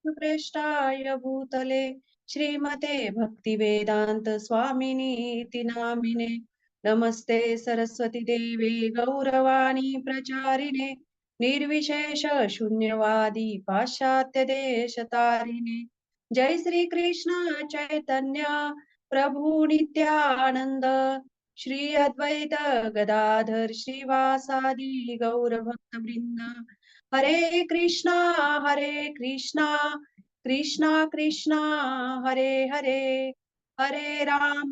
प्रेष्ठाय भूतले श्रीमते भक्तिवेदांत स्वामिनी इति नामिने नमस्ते सरस्वती देवे गौरवाणी प्रचारिणे निर्विशेष शून्यवादी पाश्चात्य देशतारिणे जय श्री कृष्ण चैतन्य प्रभु नित्यानंद श्री अद्वैत गदाधर श्रीवासादि गौर भक्त वृंद हरे कृष्णा कृष्णा कृष्णा हरे हरे हरे राम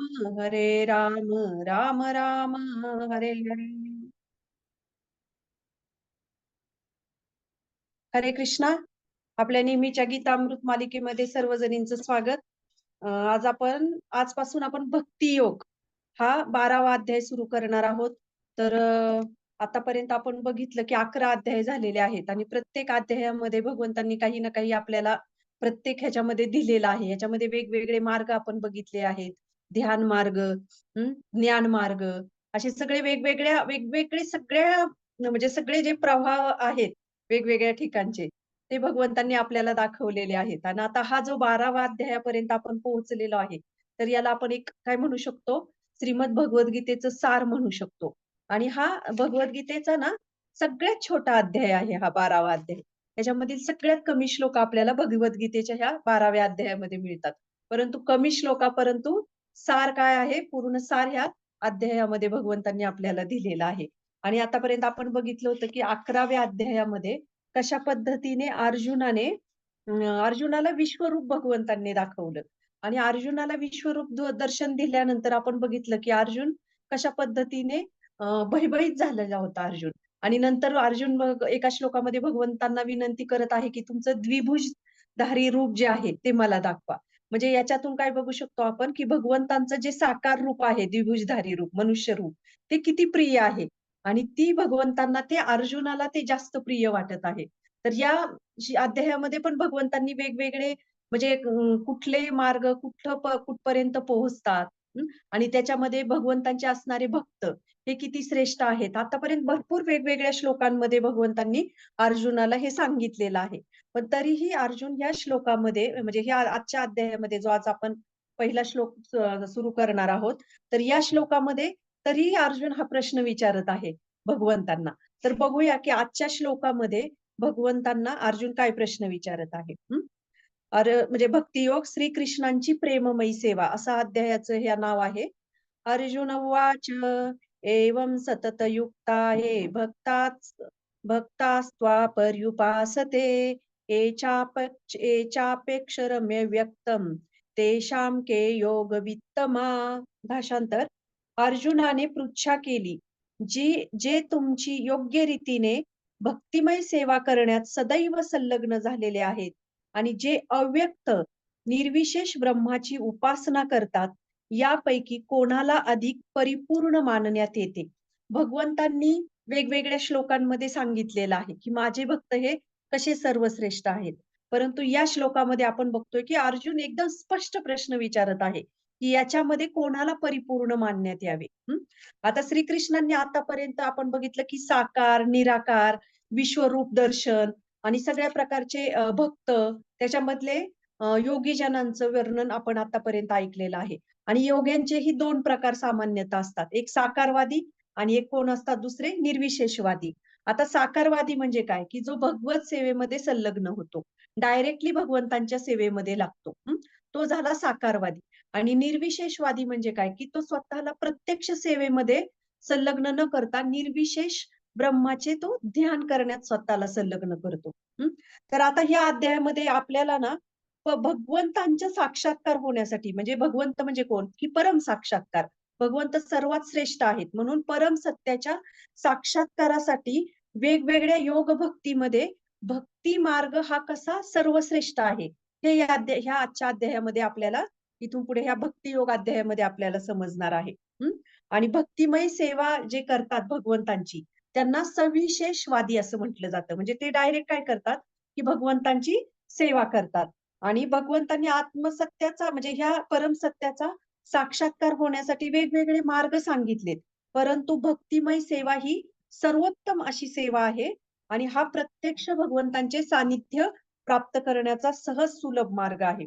राम राम हरे हरे हरे कृष्णा. आपल्या नेहमीच्या गीतामृत मालिकेमध्ये सर्वजणींचं स्वागत. आजपासून आपण भक्ती योग हा 12वा अध्याय सुरू करणार आहोत. तर आतापर्यंत आपण बघितलं की 11 अध्याय झालेले आहेत आणि प्रत्येक अध्यायामध्ये भगवंतांनी काही ना काही आपल्याला प्रत्येक ह्याच्यामध्ये दिलेला आहे. याच्यामध्ये वेगवेगळे मार्ग आपण बघितले आहेत. ध्यान मार्ग, ज्ञान मार्ग, असे सगळे वेगवेगळे सगळ्या म्हणजे सगळे जे प्रवाह आहेत वेगवेगळ्या ठिकाणचे ते भगवंतांनी आपल्याला दाखवलेले आहेत. आणि आता हा जो 12वा अध्यायापर्यंत आपण पोहोचलेलो आहे तर याला आपण एक काय म्हणू शकतो, श्रीमद भगवद्गीतेचं सार म्हणू शकतो. आणि हा भगवद्गीतेचा ना सगळ्यात छोटा अध्याय आहे हा 12वा अध्याय. त्याच्यामधील सगळ्यात कमी श्लोक आपल्याला भगवद्गीतेच्या ह्या 12व्या अध्यायामध्ये मिळतात. परंतु कमी परंतु सार काय आहे, पूर्ण सार ह्या अध्यायामध्ये भगवंतांनी आपल्याला दिलेला आहे. आणि आतापर्यंत आपण बघितलं होतं की 11व्या अध्यायामध्ये कशा पद्धतीने अर्जुनाला विश्वरूप भगवंतांनी दाखवलं. आणि अर्जुनाला विश्वरूप दर्शन दिल्यानंतर आपण बघितलं की अर्जुन कशा पद्धतीने भयभीत झालेला होता अर्जुन. आणि नंतर अर्जुन एका श्लोकामध्ये भगवंतांना विनंती करत आहे की तुमचं द्विभुजधारी रूप जे आहे ते मला दाखवा. म्हणजे याच्यातून काय बघू शकतो आपण की भगवंतांचं जे साकार रूप आहे, द्विभुजधारी रूप, मनुष्य रूप, ते किती प्रिय आहे. आणि ती भगवंतांना ते अर्जुनाला ते जास्त प्रिय वाटत आहे. तर या अध्यायामध्ये पण भगवंतांनी वेगवेगळे म्हणजे कुठले मार्ग कुठपर्यंत पोहोचतात, आणि त्याच्यामध्ये भगवंतांचे असणारे भक्त हे किती श्रेष्ठ आहेत. आतापर्यंत भरपूर वेगवेगळ्या श्लोकांमध्ये भगवंतांनी अर्जुनाला हे सांगितलेलं आहे. पण तरीही अर्जुन या श्लोकामध्ये म्हणजे ह्या आजच्या अध्यायामध्ये जो आज आपण पहिला श्लोक सुरू करणार आहोत, तर या श्लोकामध्ये तरीही अर्जुन हा प्रश्न विचारत आहे भगवंतांना. तर बघूया की आजच्या श्लोकामध्ये भगवंतांना अर्जुन काय प्रश्न विचारत आहे. म्हणजे भक्तियोग श्रीकृष्णांची प्रेममयी सेवा असं अध्यायाचं हे नाव आहे. अर्जुन उवाच एवं सततयुक्ता हे भक्तास्त्वा पर्युपासते एचापेक्षरम्य व्यक्तम तेषां के योग वित्तमा. भाषांतर: अर्जुनाने पृच्छा केली, जे तुमची योग्य रीतीने भक्तिमय सेवा करण्यात सदैव संलग्न झालेले आहेत आणि जे अव्यक्त निर्विशेष ब्रह्माची उपासना करतात, यापैकी कोणाला अधिक परिपूर्ण मानण्यात येते. भगवंतांनी वेगवेगळ्या श्लोकांमध्ये सांगितलेलं आहे की माझे भक्त हे कसे सर्वश्रेष्ठ आहेत. परंतु या श्लोकामध्ये आपण बघतोय की अर्जुन एकदम स्पष्ट प्रश्न विचारत आहे की याच्यामध्ये कोणाला परिपूर्ण मानण्यात यावे. आता श्रीकृष्णांनी आतापर्यंत आपण बघितलं की साकार, निराकार, विश्वरूप दर्शन आणि सगळ्या प्रकारचे भक्त, त्याच्यामधले योगीजनांचं वर्णन आपण आतापर्यंत ऐकलेलं आहे. आणि योग्यांचेही 2 प्रकार सामान्यतः असतात, एक साकारवादी आणि एक कोण असतात दुसरे निर्विशेषवादी. आता साकारवादी म्हणजे काय, की जो भगवत सेवेमध्ये संलग्न होतो, डायरेक्टली भगवंतांच्या सेवेमध्ये लागतो, तो झाला साकारवादी. आणि निर्विशेषवादी म्हणजे काय, की तो स्वतःला प्रत्यक्ष सेवेमध्ये संलग्न न करता निर्विशेष ब्रह्माचे तो ध्यान करण्यात स्वतःला संलग्न करतो. तर आता ह्या अध्यायामध्ये आपल्याला ना भगवंतांच्या साक्षात्कार होण्यासाठी, म्हणजे भगवंत म्हणजे कोण, की परम साक्षात्कार, भगवंत सर्वात श्रेष्ठ आहेत. म्हणून परम सत्याच्या साक्षात्कारासाठी वेगवेगळ्या योग भक्तीमध्ये भक्ती मार्ग हा कसा सर्वश्रेष्ठ आहे हे ह्या आजच्या अध्यायामध्ये आपल्याला, इथून पुढे ह्या भक्ती योग अध्यायामध्ये आपल्याला समजणार आहे. आणि भक्तिमय सेवा जे करतात भगवंतांची त्यांना सविशेषवादी असं म्हटलं जातं. म्हणजे ते डायरेक्ट काय करतात की भगवंतांची सेवा करतात. आणि भगवंतांनी आत्मसत्याचा म्हणजे ह्या परमसत्याचा साक्षात्कार होण्यासाठी वेगवेगळे मार्ग सांगितलेत. परंतु भक्तिमय सेवा ही सर्वोत्तम अशी सेवा आहे आणि हा प्रत्यक्ष भगवंतांचे सानिध्य प्राप्त करण्याचा सहज सुलभ मार्ग आहे.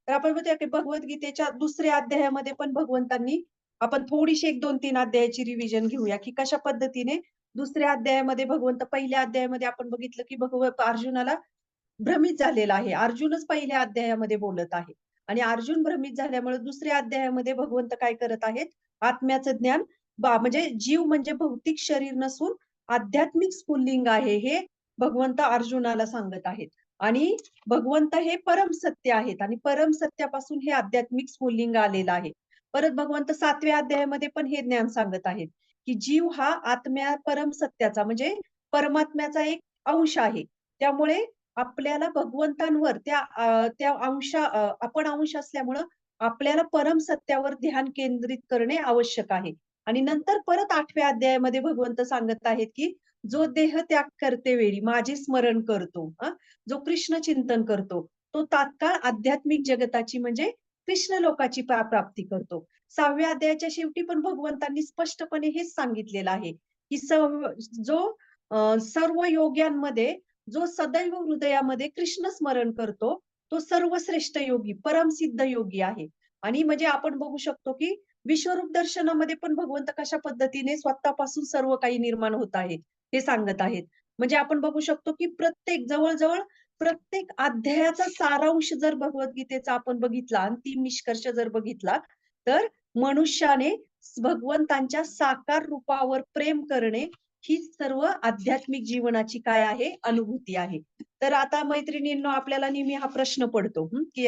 तर आपण बघूया की भगवद्गीतेच्या दुसऱ्या अध्यायामध्ये पण भगवंतांनी आपण थोडीशी 1-2-3 अध्यायाची रिव्हिजन घेऊया, की कशा पद्धतीने दुसऱ्या अध्यायामध्ये भगवंत पहिल्या अध्यायामध्ये आपण बघितलं, की अर्जुनाला भ्रमित झालेला आहे. अर्जुनच पहिल्या अध्यायामध्ये बोलत आहे आणि अर्जुन भ्रमित झाल्यामुळे दुसऱ्या अध्यायामध्ये भगवंत काय करत आहेत, आत्म्याचं ज्ञान म्हणजे जीव म्हणजे भौतिक शरीर नसून आध्यात्मिक स्फुल्लिंग आहे, हे भगवंत अर्जुनाला सांगत आहेत. आणि भगवंत हे परमसत्य आहेत आणि परमसत्यापासून हे आध्यात्मिक स्फुल्लिंग आलेलं आहे. परत भगवंत 7व्या अध्यायामध्ये पण हे ज्ञान सांगत आहेत, की जीव हा आत्म्या परमसत्याचा म्हणजे परमात्म्याचा एक अंश आहे. त्यामुळे आपल्याला भगवंतांवर त्या आपण अंश असल्यामुळं आपल्याला परम सत्यावर ध्यान केंद्रित करणे आवश्यक आहे. आणि नंतर परत 8व्या अध्यायामध्ये भगवंत सांगत आहेत, की जो देह त्याग करते वेळी माझे स्मरण करतो, जो कृष्ण चिंतन करतो, तो तात्काळ आध्यात्मिक जगताची म्हणजे कृष्ण लोकाची प्राप्ती करतो. 6व्या अध्यायाच्या शेवटी पण भगवंतांनी स्पष्टपणे हेच सांगितलेलं आहे, की जो सर्व योग्यांमध्ये जो सदैव हृदयामध्ये कृष्ण स्मरण करतो, तो सर्वश्रेष्ठ योगी, परमसिद्ध योगी आहे. आणि म्हणजे आपण बघू शकतो, की विश्वरूप दर्शनामध्ये पण भगवंत कशा पद्धतीने स्वतःपासून सर्व काही निर्माण होत आहे, हे सांगत आहेत. म्हणजे आपण बघू शकतो, की जवळ-जवळ प्रत्येक अध्यायाचा सारांश जर भगवद्गीतेचा आपण बघितला, अंतिम निष्कर्ष जर बघितला, तर मनुष्याने भगवंतांच्या साकार रूपावर प्रेम करणे ही सर्व आध्यात्मिक जीवनाची काय आहे, अनुभूती आहे. तर आता मैत्रिणींनो आपल्याला नेहमी हा प्रश्न पडतो की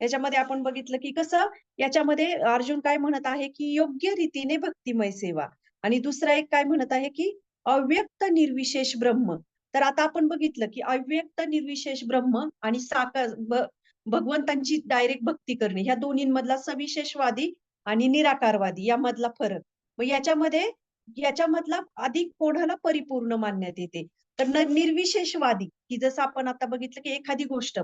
याच्यामध्ये आपण बघितलं की कसं याच्यामध्ये अर्जुन काय म्हणत आहे, की योग्य रीतीने भक्तिमय सेवा आणि दुसरा एक काय म्हणत आहे, की अव्यक्त निर्विशेष ब्रह्म. तर आता आपण बघितलं, की अव्यक्त निर्विशेष ब्रह्म आणि भगवंतांची डायरेक्ट भक्ती करणे, ह्या दोन्हींमधला सविशेषवादी आणि निराकारवादी यामधला फरक. मग याच्यामधला अधिक कोणाला परिपूर्ण मानण्यात येते. तर निर्विशेषवादी, की जसं आपण आता बघितलं, की एखादी गोष्ट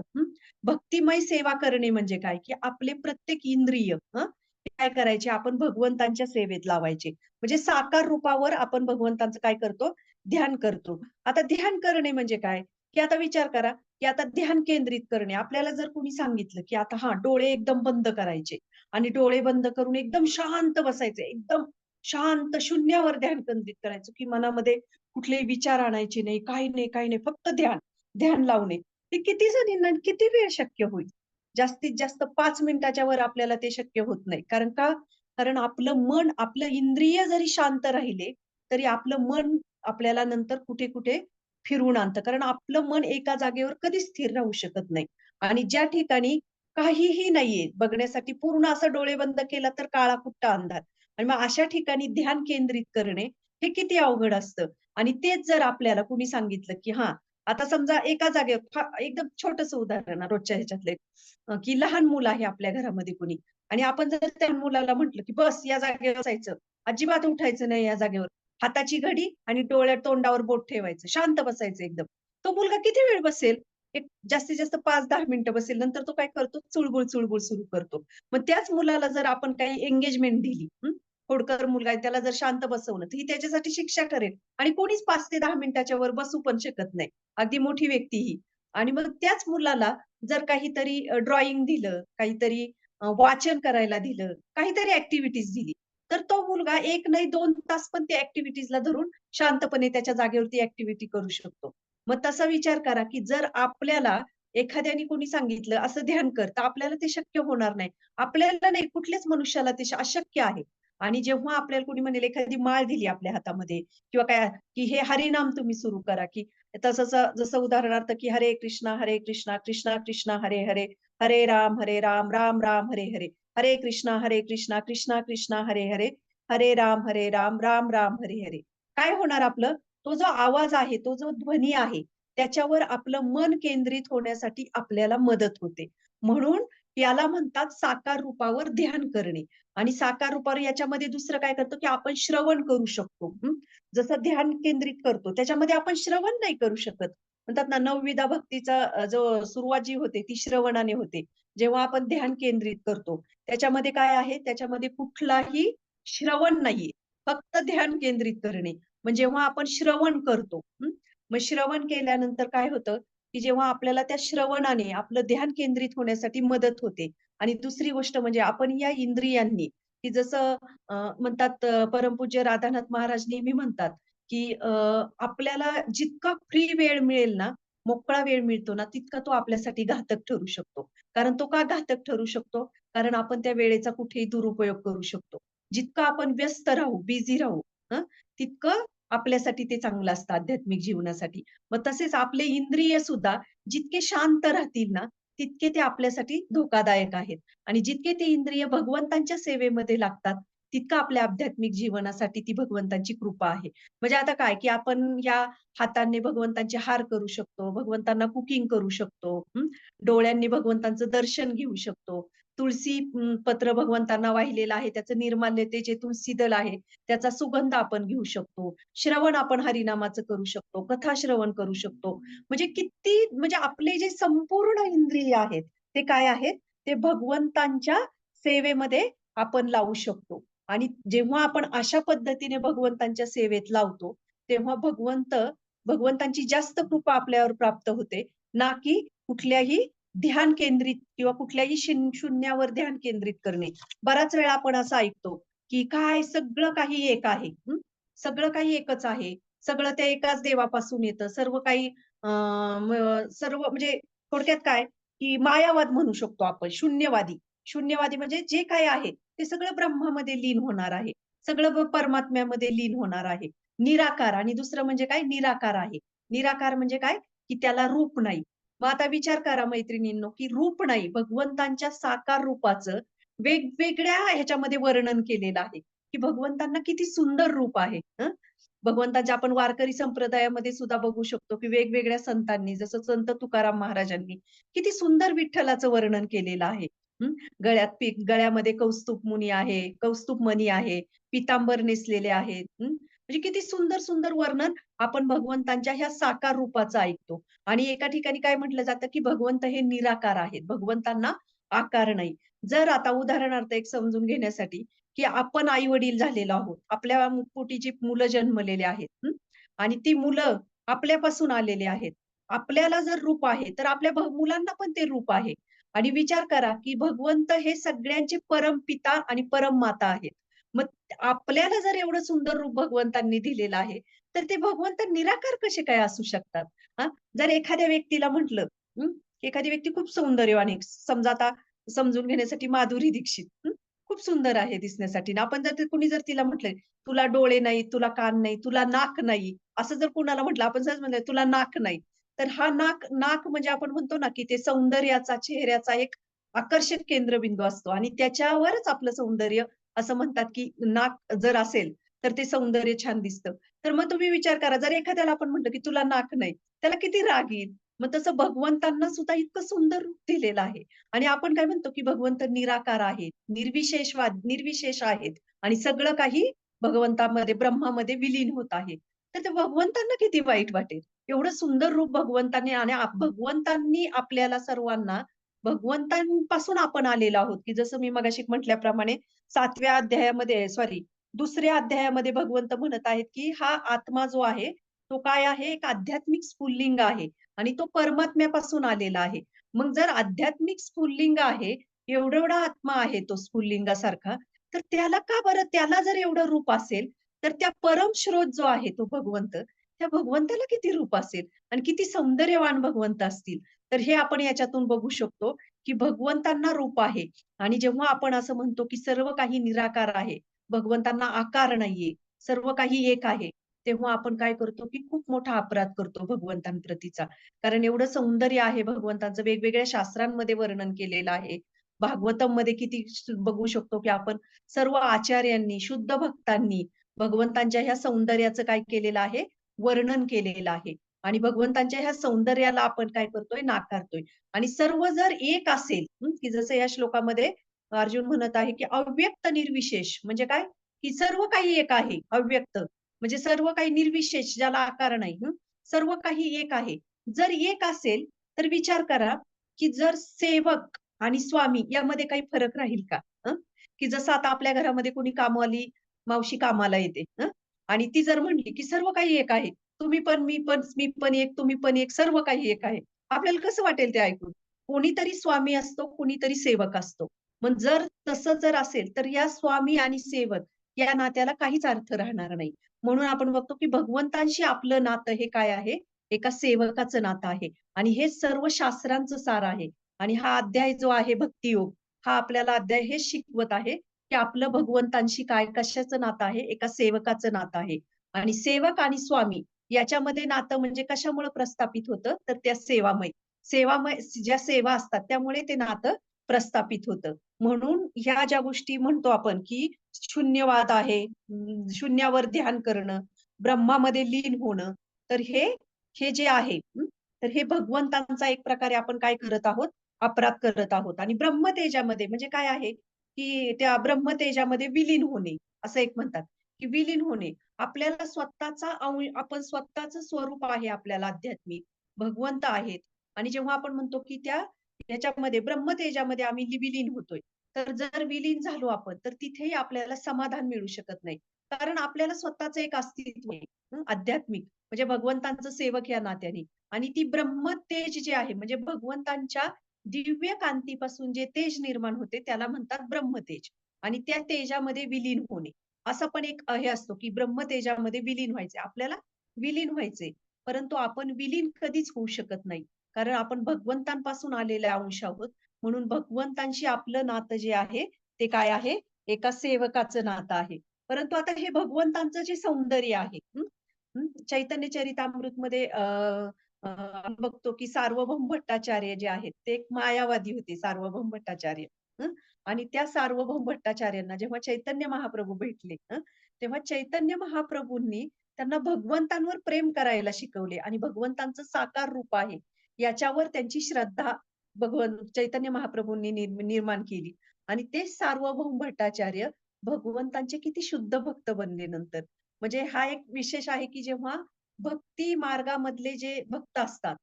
भक्तिमय सेवा करणे म्हणजे काय, की आपले प्रत्येक इंद्रिय ते काय करायचे आपण भगवंतांच्या सेवेत लावायचे. म्हणजे साकार रूपावर आपण भगवंतांचं काय करतो, ध्यान करतो. आता ध्यान करणे म्हणजे काय, की आता विचार करा, की आता ध्यान केंद्रित करणे. आपल्याला जर कोणी सांगितलं, की आता डोळे एकदम बंद करायचे आणि डोळे बंद करून एकदम शांत बसायचं. एकदम शांत शून्यावर ध्यान केंद्रित करायचं, की मनामध्ये कुठलेही विचार आणायचे नाही, काही नाही, काही नाही. फक्त ध्यान, ध्यान लावणे. ते किती जणींना आणि किती वेळ शक्य होईल? जास्तीत जास्त 5 मिनिटाच्या वर आपल्याला ते शक्य होत नाही. कारण का? कारण आपलं मन, आपलं इंद्रिय जरी शांत राहिले, तरी आपलं मन आपल्याला नंतर कुठे-कुठे फिरवून आणतं. कारण आपलं मन एका जागेवर कधीच स्थिर राहू शकत नाही. आणि ज्या ठिकाणी काहीही नाहीये बघण्यासाठी पूर्ण असं डोळे बंद केला तर काळाकुट्ट अंधार. आणि मग अशा ठिकाणी ध्यान केंद्रित करणे हे किती अवघड असतं. आणि तेच जर आपल्याला कुणी सांगितलं, की आता समजा एका जागेवर एकदम छोटंसं उदाहरण आहे रोजच्या ह्याच्यातलं एक, की लहान मुलं आहे आपल्या घरामध्ये कुणी आणि आपण जर त्या मुलाला म्हटलं, की "बस या जागेवर बसायचं. अजिबात उठायचं नाही या जागेवर." हाताची घडी आणि डोळ्यात तोंडावर बोट ठेवायचं. शांत बसायचं एकदम. तो मुलगा किती वेळ बसेल? एक जास्तीत जास्त 5-10 मिनिटं बसेल. नंतर तो काय करतो? चुळबुळ सुरू करतो. मग त्याच मुलाला जर आपण काही एंगेजमेंट दिली, खोडकर मुलगा आहे त्याला जर शांत बसवलं, तर ही त्याच्यासाठी शिक्षा ठरेल आणि कोणीच 5 ते 10 मिनिटाच्या वर बसू पण शकत नाही. अगदी मोठी व्यक्ती ही. आणि मग त्याच मुलाला जर काहीतरी ड्रॉइंग दिलं, काहीतरी वाचन करायला दिलं, काहीतरी ॲक्टिव्हिटीज दिली, तर तो मुलगा 1 नाही 2 तास पण त्या ॲक्टिव्हिटीजला धरून शांतपणे त्याच्या जागेवर ती ॲक्टिव्हिटी करू शकतो. मग तसा विचार करा, की जर आपल्याला एखाद्याने कोणी सांगितलं, असं ध्यान कर, तर आपल्याला ते शक्य होणार नाही. आपल्याला नाही, कुठल्याच मनुष्याला ते अशक्य आहे. आणि जेव्हा आपल्याला कोणी म्हणेल एखादी माळ दिली आपल्या हातामध्ये किंवा काय, की हे हरिनाम तुम्ही सुरू करा, की तसंच जसं उदाहरणार्थ, की हरे कृष्णा, कृष्णा कृष्णा हरे हरे, हरे राम, राम राम हरे हरे, हरे कृष्णा, कृष्णा कृष्णा हरे हरे, हरे राम, राम राम हरे हरे. काय होणार आपलं? तो जो आवाज आहे, तो जो ध्वनी आहे, त्याच्यावर आपलं मन केंद्रित होण्यासाठी आपल्याला मदत होते. म्हणून याला म्हणतात साकार रूपावर ध्यान करणे. आणि साकार रूपावर याच्यामध्ये दुसरं काय करतो, की आपण श्रवण करू शकतो. जसं ध्यान केंद्रित करतो, त्याच्यामध्ये आपण श्रवण नाही करू शकत. म्हणतात ना, नवविधा भक्तीचा जो सुरुवात जी होते, ती श्रवणाने होते. जेव्हा आपण ध्यान केंद्रित करतो, त्याच्यामध्ये काय आहे, त्याच्यामध्ये कुठलाही श्रवण नाहीये. फक्त ध्यान केंद्रित करणे. मग जेव्हा आपण श्रवण करतो, मग श्रवण केल्यानंतर काय होतं, की जेव्हा आपल्याला त्या श्रवणाने आपलं ध्यान केंद्रित होण्यासाठी मदत होते. आणि दुसरी गोष्ट म्हणजे आपण या इंद्रियांनी, की जसं म्हणतात परमपूज्य राधानाथ महाराज नेहमी म्हणतात, की आपल्याला जितका फ्री वेळ मिळेल ना, मोकळा वेळ मिळतो ना, तितका तो आपल्यासाठी घातक ठरू शकतो. कारण तो का घातक ठरू शकतो? कारण आपण त्या वेळेचा कुठेही दुरुपयोग करू शकतो. जितकं आपण व्यस्त राहू, बिझी राहू, हं, तितकं आपल्यासाठी ते चांगलं असतं आध्यात्मिक जीवनासाठी. मग तसेच आपले इंद्रिय सुद्धा जितके शांत राहतील ना, तितके ते आपल्यासाठी धोकादायक आहेत. आणि जितके ते इंद्रिय भगवंतांच्या सेवेमध्ये लागतात, तितकं आपल्या आध्यात्मिक जीवनासाठी ती भगवंतांची कृपा आहे. म्हणजे आता काय, की आपण या हातांनी भगवंतांचे हार करू शकतो, भगवंतांना कुकिंग करू शकतो, डोळ्यांनी भगवंतांचं दर्शन घेऊ शकतो. तुळसी पत्र भगवंतांना वाहिलेलं आहे, त्याचं निर्माल्य जे तुळशी दल आहे, त्याचा सुगंध आपण घेऊ शकतो. श्रवण आपण हरिनामाचं करू शकतो, कथा श्रवण करू शकतो. म्हणजे किती म्हणजे आपले जे संपूर्ण इंद्रिय आहेत, ते काय आहेत? ते भगवंतांच्या सेवेमध्ये आपण लावू शकतो. आणि जेव्हा आपण अशा पद्धतीने भगवंतांच्या सेवेत लावतो, तेव्हा भगवंतांची जास्त कृपा आपल्यावर प्राप्त होते, ना की कुठल्याही ध्यान केंद्रित किंवा कुठल्याही शून्यावर ध्यान केंद्रित करणे. बराच वेळा आपण असं ऐकतो, की काय सगळं काही एक आहे. सगळं काही एकच आहे. सगळं त्या एकाच देवापासून येतं. सर्व काही सर्व म्हणजे थोडक्यात काय, की मायावाद म्हणू शकतो आपण, शून्यवादी. शून्यवादी म्हणजे जे काही आहे, ते सगळं ब्रह्मामध्ये लीन होणार आहे. सगळं परमात्म्यामध्ये लीन होणार आहे. निराकार आणि दुसरं म्हणजे काय निराकार आहे. निराकार म्हणजे काय, की त्याला रूप नाही. मग आता विचार करा मैत्रिणींनो, की रूप नाही, भगवंतांच्या साकार रूपाचं वेगवेगळ्या ह्याच्यामध्ये वर्णन केलेलं आहे, की भगवंतांना किती सुंदर रूप आहे. भगवंताच्या आपण वारकरी संप्रदायामध्ये सुद्धा बघू शकतो, की वेगवेगळ्या संतांनी जसं संत तुकाराम महाराजांनी किती सुंदर विठ्ठलाचं वर्णन केलेलं आहे. हं, गळ्यामध्ये कौस्तुभ मुनी आहे, कौस्तुभ मणी आहे, पितांबर नेसलेले आहेत. म्हणजे किती सुंदर, सुंदर वर्णन आपण भगवंतांच्या ह्या साकार रूपाचं ऐकतो. आणि एका ठिकाणी काय म्हटलं जातं, की भगवंत हे निराकार आहेत. भगवंतांना आकार नाही. जर आता उदाहरणार्थ एक समजून घेण्यासाठी, की आपण आई-वडील झालेलो आहोत. आपल्या पोटी जी मुलं जन्मलेली आहेत. आणि ती मुलं आपल्यापासून आलेली आहेत. आपल्याला जर रूप आहे, तर आपल्या मुलांना पण ते रूप आहे. आणि विचार करा, की भगवंत हे सगळ्यांचे परमपिता आणि परममाता आहेत. मग आपल्याला जर एवढं सुंदर रूप भगवंतांनी दिलेलं आहे, तर ते भगवंत निराकार कसे काय असू शकतात? हां, जर एखाद्या व्यक्तीला म्हटलं, हं, एखादी व्यक्ती खूप सौंदर्यवान आहे. समजा आता समजून घेण्यासाठी माधुरी दीक्षित, खूप सुंदर आहे दिसण्यासाठी आणि आपण जर ते कुणी जर तिला म्हटलंय, "तुला डोळे नाहीत, तुला कान नाही, तुला नाक नाही." असं जर कुणाला म्हटलं, आपण सहज म्हणलं, "तुला नाक नाही." तर हा नाक नाक म्हणजे आपण म्हणतो ना, की ते सौंदर्याचा, चेहऱ्याचा एक आकर्षक केंद्रबिंदू असतो आणि त्याच्यावरच आपलं सौंदर्य असं म्हणतात, की नाक जर असेल, तर ते सौंदर्य छान दिसतं. तर मग तुम्ही विचार करा, जर एखाद्याला आपण म्हटलं, की "तुला नाक नाही." त्याला किती राग येईल. मग तसं भगवंतांना सुद्धा इतकं सुंदर रूप दिलेलं आहे आणि आपण काय म्हणतो, की भगवंत निराकार आहेत, निर्विशेष आहेत आणि सगळं काही भगवंतामध्ये, ब्रह्मामध्ये विलीन होत आहे. तर ते भगवंतांना किती वाईट वाटेल. एवढं सुंदर रूप भगवंतांनी आणि भगवंतांनी आपल्याला सर्वांना भगवंतांपासून आपण आलेलो आहोत, की जसं मी मगाशी म्हटल्याप्रमाणे 7व्या अध्यायामध्ये सॉरी 2ऱ्या अध्यायामध्ये भगवंत म्हणत आहेत, की हा आत्मा जो आहे, तो काय आहे? एक आध्यात्मिक स्फुल्लिंग आहे आणि तो परमात्म्यापासून आलेला आहे. मग जर आध्यात्मिक स्फुल्लिंग आहे, एवढा आत्मा आहे तो स्फुल्लिंगासारखा, तर त्याला का बरं त्याला जर एवढं रूप असेल, तर त्या परम स्रोत जो आहे तो भगवंत, त्या भगवंताला किती रूप असेल आणि किती सौंदर्यवान भगवंत असतील. तर हे आपण याच्यातून बघू शकतो, की भगवंतांना रूप आहे आणि जेव्हा आपण असं म्हणतो, की सर्व काही निराकार आहे, भगवंतांना आकार नाहीये, सर्व काही एक आहे. तेव्हा आपण काय करतो, की खूप मोठा अपराध करतो भगवंतांप्रतीचा. कारण एवढं सौंदर्य आहे भगवंतांचं, वेगवेगळ्या शास्त्रांमध्ये वर्णन केलेलं आहे. भागवतममध्ये किती बघू शकतो, की आपण सर्व आचार्यांनी, शुद्ध भक्तांनी भगवंतांच्या ह्या सौंदर्याचं काय केलेलं आहे, वर्णन केलेलं आहे. आणि भगवंतांच्या ह्या सौंदर्याला आपण काय करतोय, नाकारतोय. आणि सर्व जर एक असेल, की जसं या श्लोकामध्ये अर्जुन म्हणत आहे, की अव्यक्त निर्विशेष म्हणजे काय? की सर्व काही एक आहे, अव्यक्त. म्हणजे सर्व काही निर्विशेष ज्याला आकार नाही. सर्व काही एक आहे. जर एक असेल, तर विचार करा, की जर सेवक आणि स्वामी यामध्ये काही फरक राहील का? की जसं आता आपल्या घरामध्ये कोणी कामवाली मावशी कामाला येते. आणि ती जर म्हणली, की सर्व काही एक आहे. तुम्ही पण, मी पण एक, तुम्ही पण एक, सर्व काही एक आहे. आपल्याला कसं वाटेल ते ऐकून? कोणीतरी स्वामी असतो, कोणीतरी सेवक असतो. मग जर तसं जर असेल, तर या स्वामी आणि सेवक या नात्याला काहीच अर्थ राहणार नाही. म्हणून आपण बघतो, की भगवंतांशी आपलं नातं हे काय आहे? एका सेवकाचं नातं आहे आणि हे सर्व शास्त्रांचं सार आहे. आणि हा अध्याय जो आहे भक्तियोग, हा आपल्याला अध्याय हेच शिकवत आहे, की आपलं भगवंतांशी काय कशाचं नातं आहे? एका सेवकाचं नातं आहे. आणि सेवक आणि स्वामी याच्यामध्ये नातं म्हणजे कशामुळे प्रस्थापित होतं? तर त्या सेवामय. सेवामय ज्या सेवा असतात त्यामुळे ते नातं प्रस्थापित होतं. म्हणून ह्या ज्या गोष्टी म्हणतो आपण, की शून्यवाद आहे, शून्यावर ध्यान करणं, ब्रह्मामध्ये लीन होणं. तर हे जे आहे, तर हे भगवंतांचा एक प्रकारे आपण काय करत आहोत? अपराध करत आहोत. आणि ब्रह्मतेजामध्ये म्हणजे काय आहे? की त्या ब्रह्मतेजामध्ये विलीन होणे, असं एक म्हणतात, की विलीन होणे. आपल्याला स्वतःचा आपण स्वतःचं स्वरूप आहे आपल्याला आध्यात्मिक. भगवंत आहेत आणि जेव्हा आपण म्हणतो, की ह्याच्यामध्ये ब्रह्मतेजामध्ये आम्ही विलीन होतोय. तर जर विलीन झालो आपण, तर तिथेही आपल्याला समाधान मिळू शकत नाही. कारण आपल्याला स्वतःचं एक अस्तित्व आहे, आध्यात्मिक. म्हणजे भगवंतांचं सेवक या नात्याने. आणि ती ब्रह्मतेज जे आहे म्हणजे भगवंतांच्या दिव्य कांतीपासून जे तेज निर्माण होते त्याला म्हणतात ब्रह्मतेज. आणि त्या तेजामध्ये विलीन होणे. असा पण एक हे असतो, की ब्रह्मतेजामध्ये विलीन व्हायचे. आपल्याला विलीन व्हायचे. परंतु आपण विलीन कधीच होऊ शकत नाही. कारण आपण भगवंतांपासून आलेले अंश आहोत. म्हणून भगवंतांशी आपलं नातं जे आहे, ते काय आहे? एका सेवकाचं नातं आहे. परंतु आता हे भगवंतांचं जे सौंदर्य आहे, चैतन्य चरितामृतमध्ये आपण बघतो की सार्वभौम भट्टाचार्य जे आहेत, ते एक मायावादी होते सार्वभौम भट्टाचार्य. हं. आणि त्या सार्वभौम भट्टाचार्यांना जेव्हा चैतन्य महाप्रभू भेटले, तेव्हा चैतन्य महाप्रभूंनी त्यांना भगवंतांवर प्रेम करायला शिकवले आणि भगवंतांचं साकार रूप आहे, याच्यावर त्यांची श्रद्धा चैतन्य महाप्रभूंनी निर्माण केली. आणि तेच सार्वभौम भट्टाचार्य भगवंतांचे किती शुद्ध भक्त बनले नंतर. म्हणजे हा एक विशेष आहे, की जेव्हा भक्ती मार्गामधले जे भक्त असतात,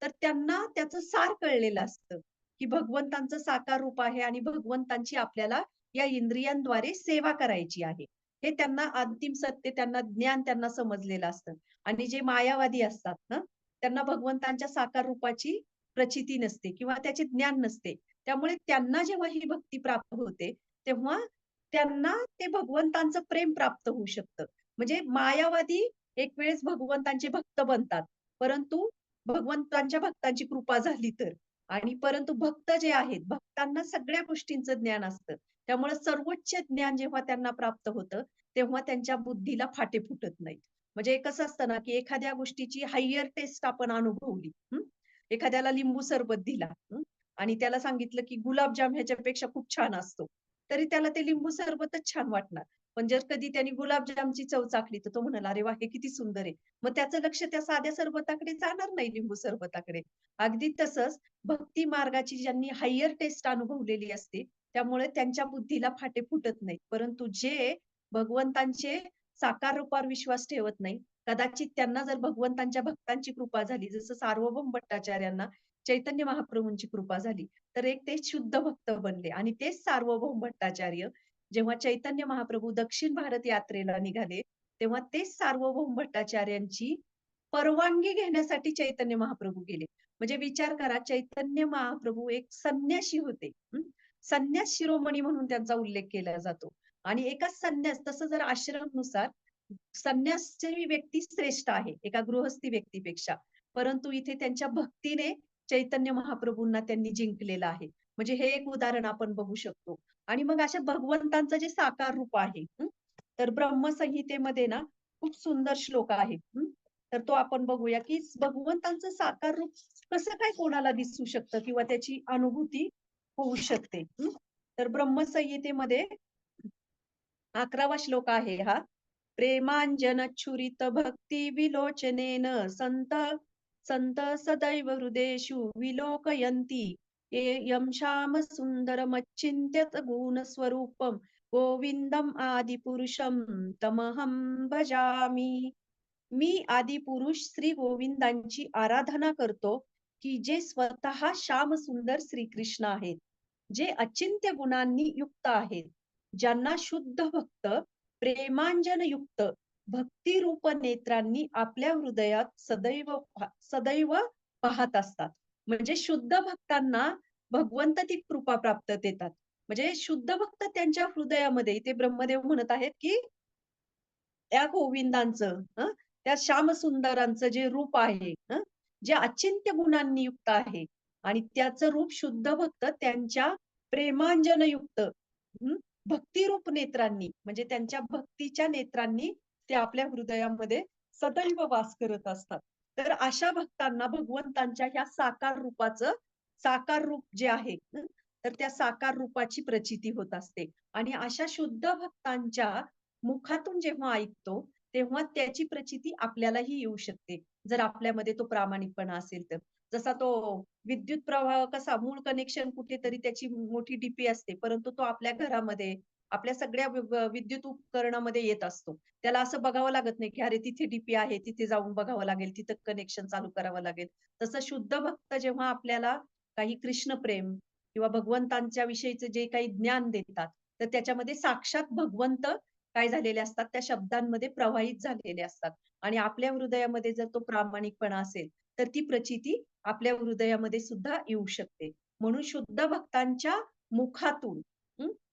तर त्यांना त्याचं सार कळलेलं असतं, की भगवंतांचं साकार रूप आहे आणि भगवंतांची आपल्याला या इंद्रियांद्वारे सेवा करायची आहे. हे त्यांना अंतिम सत्य ज्ञान त्यांना समजलेलं असतं. आणि जे मायावादी असतात ना, त्यांना भगवंतांच्या साकार रूपाची प्रचिती नसते किंवा त्याचे ज्ञान नसते. त्यामुळे त्यांना जेव्हा ही भक्ती प्राप्त होते, तेव्हा त्यांना ते भगवंतांचं प्रेम प्राप्त होऊ शकतं. म्हणजे मायावादी एक वेळेस भगवंतांचे भक्त बनतात. परंतु भगवंतांच्या भक्तांची कृपा झाली तर. आणि परंतु भक्त जे आहेत, भक्तांना सगळ्या गोष्टींचं ज्ञान असतं. त्यामुळे सर्वोच्च ज्ञान जेव्हा त्यांना प्राप्त होतं, तेव्हा त्यांच्या बुद्धीला फाटे फुटत नाहीत. म्हणजे कसं असतं ना, की एखाद्या गोष्टीची हायर टेस्ट आपण अनुभवली. एखाद्याला लिंबू सरबत दिला, आणि त्याला सांगितलं, की गुलाबजाम ह्याच्यापेक्षा खूप छान असतो. तरी त्याला ते लिंबू सरबतच छान वाटणार. पण जर कधी त्यांनी गुलाबजामची चव चाखली, तर तो म्हणाल, "अरे वाह! हे किती सुंदर आहे." मग त्याचं लक्ष त्या साध्या सरबताकडे जाणार नाही, लिंबू सरबताकडे. अगदी तसंच भक्ती मार्गाची ज्यांनी हायर टेस्ट अनुभवलेली असते, त्यामुळे त्यांच्या बुद्धीला फाटे फुटत नाहीत. परंतु जे भगवंतांचे साकार रूपावर विश्वास ठेवत नाही, कदाचित त्यांना जर भगवंतांच्या भक्तांची कृपा झाली, जसं सार्वभौम भट्टाचार्यांना चैतन्य महाप्रभूंची कृपा झाली, तर एक ते शुद्ध भक्त बनले आणि तेच सार्वभौम भट्टाचार्य जेव्हा चैतन्य महाप्रभू दक्षिण भारत यात्रेला निघाले, तेव्हा तेच सार्वभौम भट्टाचार्यांची परवानगी घेण्यासाठी चैतन्य महाप्रभू गेले. म्हणजे विचार करा, चैतन्य महाप्रभू एक संन्याशी होते. संन्यास शिरोमणी म्हणून त्यांचा उल्लेख केला जातो. आणि एका संन्यास तसं जर आश्रमनुसार संन्यासची व्यक्ती श्रेष्ठ आहे, एका गृहस्थी व्यक्तीपेक्षा. परंतु इथे त्यांच्या भक्तीने चैतन्य महाप्रभूंना त्यांनी जिंकलेलं आहे. म्हणजे हे एक उदाहरण आपण बघू शकतो. आणि मग अशा भगवंतांचं जे साकार रूप आहे, तर ब्रह्मसंहितेमध्ये ना खूप सुंदर श्लोक आहे. तर तो आपण बघूया, की भगवंतांचं साकार रूप कसं काय कोणाला दिसू शकतं किंवा त्याची अनुभूती होऊ शकते. तर ब्रह्मसंहितेमध्ये 11वा श्लोक आहे हा. प्रेमांजनच्छुरित भक्ती विलोचनेन संत संत सदैव हृदेषु विलोकयन्ति यं श्याम सुंदरमच्चिंत्यत गुणस्वरूपम गोविंदम आदिपुरुषम तमहं भजामि. मी आदिपुरुष श्री गोविंदांची आराधना करतो, की जे स्वतः श्याम सुंदर श्रीकृष्ण आहेत, जे अचिंत्य गुणांनी युक्त आहेत, ज्यांना शुद्ध भक्त प्रेमांजन युक्त भक्तिरूप नेत्रांनी आपल्या हृदयात सदैव पाहत असतात. म्हणजे शुद्ध भक्तांना भगवंत ती कृपा प्राप्त देतात. म्हणजे शुद्ध भक्त त्यांच्या हृदयामध्ये, इथे ब्रह्मदेव म्हणत आहेत, की त्या गोविंदांचं त्या श्यामसुंदरांचं जे रूप आहे, जे अचिंत्य गुणांनी युक्त आहे आणि त्याचं रूप शुद्ध भक्त त्यांच्या प्रेमांजनयुक्त भक्तिरूप नेत्रांनी, म्हणजे त्यांच्या भक्तीच्या नेत्रांनी ते आपल्या हृदयामध्ये सदैव वास करत असतात. तर अशा भक्तांना भगवंतांच्या ह्या साकार रूप जे आहे, तर त्या साकार रूपाची प्रचिती होत असते. आणि अशा शुद्ध भक्तांच्या मुखातून जेव्हा ऐकतो, तेव्हा त्याची प्रचिती आपल्यालाही येऊ शकते, जर आपल्यामध्ये तो प्रामाणिकपणा असेल तर. जसा तो विद्युत प्रवाह कसा मूळ कनेक्शन कुठेतरी त्याची मोठी डीपी असते, परंतु तो आपल्या घरामध्ये, आपल्या सगळ्या विद्युत उपकरणामध्ये येत असतो. त्याला असं बघावं लागत नाही, की अरे तिथे डीपी आहे, तिथे जाऊन बघावं लागेल, तिथं कनेक्शन चालू करावं लागेल. तसं शुद्ध भक्त जेव्हा आपल्याला काही कृष्ण प्रेम किंवा भगवंतांच्या विषयीचं जे काही ज्ञान देतात, तर त्याच्यामध्ये साक्षात भगवंत काय झालेले असतात, त्या शब्दांमध्ये प्रवाहित झालेले असतात. आणि आपल्या हृदयामध्ये जर तो प्रामाणिकपणा असेल, तर ती प्रचिती आपल्या हृदयामध्ये सुद्धा येऊ शकते. म्हणून शुद्ध भक्तांच्या मुखातून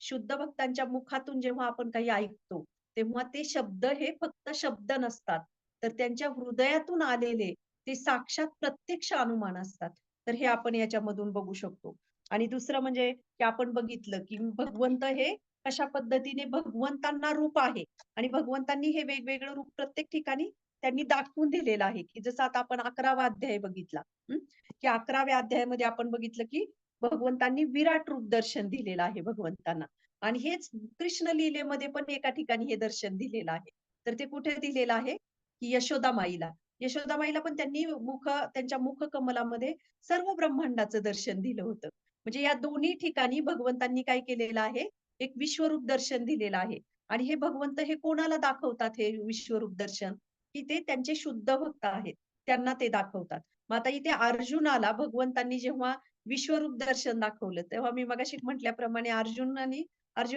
शुद्ध भक्तांच्या मुखातून जेव्हा आपण काही ऐकतो, तेव्हा ते शब्द हे फक्त शब्द नसतात, तर त्यांच्या हृदयातून आलेले ते साक्षात प्रत्यक्ष अनुमान असतात. तर हे आपण याच्यामधून बघू शकतो. आणि दुसरं म्हणजे की आपण बघितलं, की भगवंत हे कशा पद्धतीने भगवंतांना रूप आहे आणि भगवंतांनी हे वेगवेगळं रूप प्रत्येक ठिकाणी त्यांनी दाखवून दिलेलं आहे, की जसं आता आपण 11वा अध्याय बघितला. की 11व्या अध्यायामध्ये आपण बघितलं, की भगवंतांनी विराट रूप दर्शन दिलेलं आहे भगवंतांना. आणि हेच कृष्ण लीलेमध्ये पण एका ठिकाणी हे दर्शन दिलेलं आहे. तर ते कुठे दिलेलं आहे? की यशोदा माईला. यशोदा माईला पण त्यांनी त्यांच्या मुखकमलामध्ये सर्व ब्रह्मांडाचं दर्शन दिलं होतं. म्हणजे या दोन्ही ठिकाणी भगवंतांनी काय केलेलं आहे? एक विश्वरूप दर्शन दिलेलं आहे. आणि हे भगवंत हे कोणाला दाखवतात हे विश्वरूप दर्शन? की ते त्यांचे शुद्ध भक्त आहेत. त्यांना ते दाखवतात. मग आता इथे अर्जुनाला भगवंतांनी जेव्हा विश्वरूप दर्शन दाखवलं, तेव्हा मी मगाशी म्हटल्याप्रमाणे अर्जुन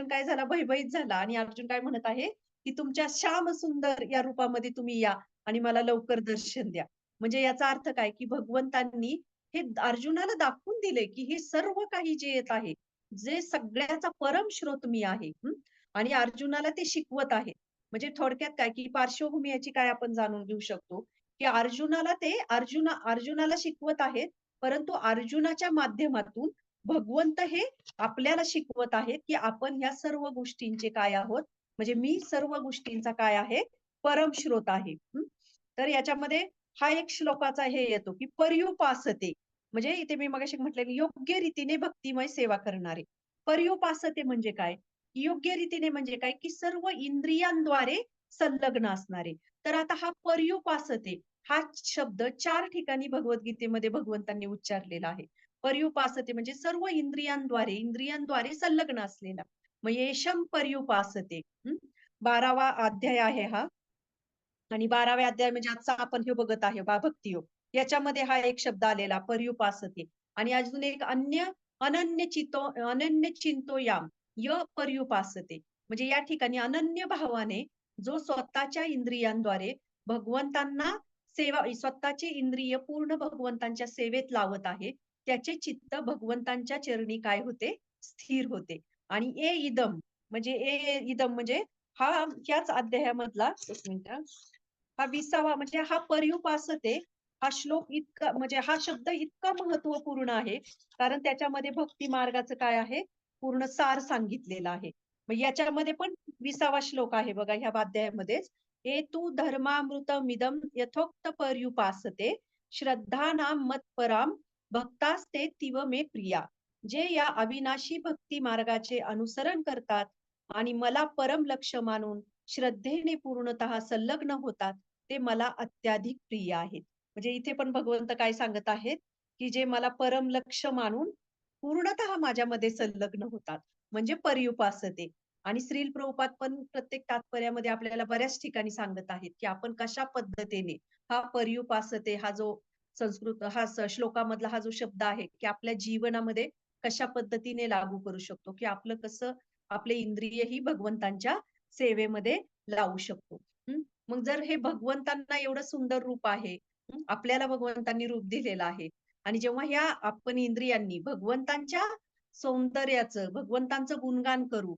काय झाला? भयभीत झाला आणि अर्जुन काय म्हणत आहे? की तुमच्या श्याम सुंदर या रूपामध्ये तुम्ही या आणि मला लवकर दर्शन द्या. म्हणजे याचा अर्थ काय? की भगवंतांनी हे अर्जुनाला दाखवून दिले, की हे सर्व काही जे येत आहे, जे सगळ्याचा परम स्रोत मी आहे. आणि अर्जुनाला ते शिकवत आहे. म्हणजे थोडक्यात काय, की पार्श्वभूमी याची काय आपण जाणून घेऊ शकतो, की अर्जुनाला शिकवत आहेत, परंतु अर्जुनाच्या माध्यमातून भगवंत हे आपल्याला शिकवत आहेत, की आपण ह्या सर्व गोष्टींचे काय आहोत, म्हणजे मी सर्व गोष्टींचा काय आहे, परम स्रोत आहे. तर याच्यामध्ये हा एक श्लोकाचा हे येतो, की पर्युपासते. म्हणजे इथे मी मगाशी म्हटलेलं योग्य रीतीने भक्तिमय सेवा करणारे. पर्युपासते म्हणजे काय? योग्य रीतीने म्हणजे काय, की सर्व इंद्रियांद्वारे संलग्न असणारे. तर आता हा पर्युपासते हा शब्द 4 ठिकाणी भगवद्गीतेमध्ये भगवंतांनी उच्चारलेला आहे. पर्युपासते म्हणजे सर्व इंद्रियांद्वारे संलग्न असलेला. मग येशम पर्युपासते. 12वा अध्याय आहे हा. आणि 12व्या अध्याय म्हणजे आजचा आपण हे बघत आहे भक्ती योग. याच्यामध्ये हा एक शब्द आलेला पर्युपासते. आणि अजून एक अनन्य चिंतोयाम य पर्युपासते. म्हणजे या ठिकाणी अनन्य भावाने जो स्वतःच्या इंद्रियांद्वारे भगवंतांना स्वतःचे इंद्रिय पूर्ण भगवंतांच्या सेवेत लावत आहे, त्याचे चित्त भगवंतांच्या चरणी काय होते? स्थिर होते. आणि इदम म्हणजे हा ह्याच अध्यायामधला, एक मिनिट, हा 20वा म्हणजे हा पर्युपासते हा श्लोक इतका, म्हणजे हा शब्द इतका महत्वपूर्ण आहे, कारण त्याच्यामध्ये भक्ती मार्गाचं काय आहे? पूर्ण सार सांगितलेला आहे. मग याच्यामध्ये पण 20वा श्लोक आहे बघा ह्या अध्यायामध्येच. "एतु धर्मामृतमिदं यथोक्त पर्युपासते श्रद्धानां मत्पराम भक्तास्ते तीव मे प्रिया." जे या अविनाशी भक्ती मार्गाचे अनुसरण करतात आणि मला परम लक्ष मानून श्रद्धेने पूर्णतः संलग्न होतात, ते मला अत्याधिक प्रिय आहेत. म्हणजे इथे पण भगवंत काय सांगत आहेत, की जे मला परम लक्ष मानून पूर्णतः माझ्यामध्ये संलग्न होतात, म्हणजे पर्युपासते. आणि श्रील प्रभुपाद पण प्रत्येक तात्पर्यामध्ये आपल्याला बऱ्याच ठिकाणी सांगत आहेत, की आपण कशा पद्धतीने हा पर्युपासते हा जो श्लोकामधला हा जो शब्द आहे, की आपल्या जीवनामध्ये कशा पद्धतीने लागू करू शकतो, की आपलं कसं आपले इंद्रिय ही भगवंतांच्या सेवेमध्ये लावू शकतो. मग जर हे भगवंतांना एवढं सुंदर रूप आहे, आपल्याला भगवंतांनी रूप दिलेलं आहे आणि जेव्हा ह्या आपण इंद्रियांनी भगवंतांच्या सौंदर्याचं, भगवंतांचं गुणगान करू,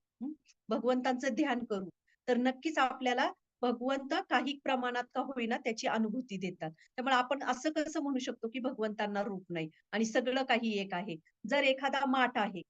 भगवंतांचं ध्यान करू, तर नक्कीच आपल्याला भगवंत काही प्रमाणात का होईना त्याची अनुभूती देतात. त्यामुळे आपण असं कसं म्हणू शकतो, की भगवंतांना रूप नाही आणि सगळं काही एक आहे. जर एखादा माठ आहे,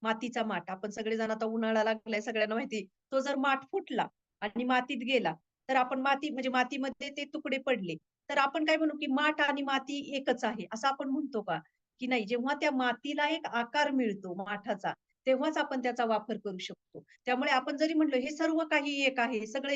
मातीचा माठ, आपण सगळेजण आता उन्हाळा लागलाय सगळ्यांना माहिती तो जर माठ फुटला आणि मातीत गेला, तर आपण माती म्हणजे मातीमध्ये ते तुकडे पडले, तर आपण काय म्हणू, की माठ आणि माती एकच आहे, असं आपण म्हणतो का? की नाही. जेव्हा त्या मातीला एक आकार मिळतो माठाचा, तेव्हाच आपण त्याचा वापर करू शकतो. त्यामुळे आपण जरी म्हटलं, हे सर्व काही एक आहे, सगळं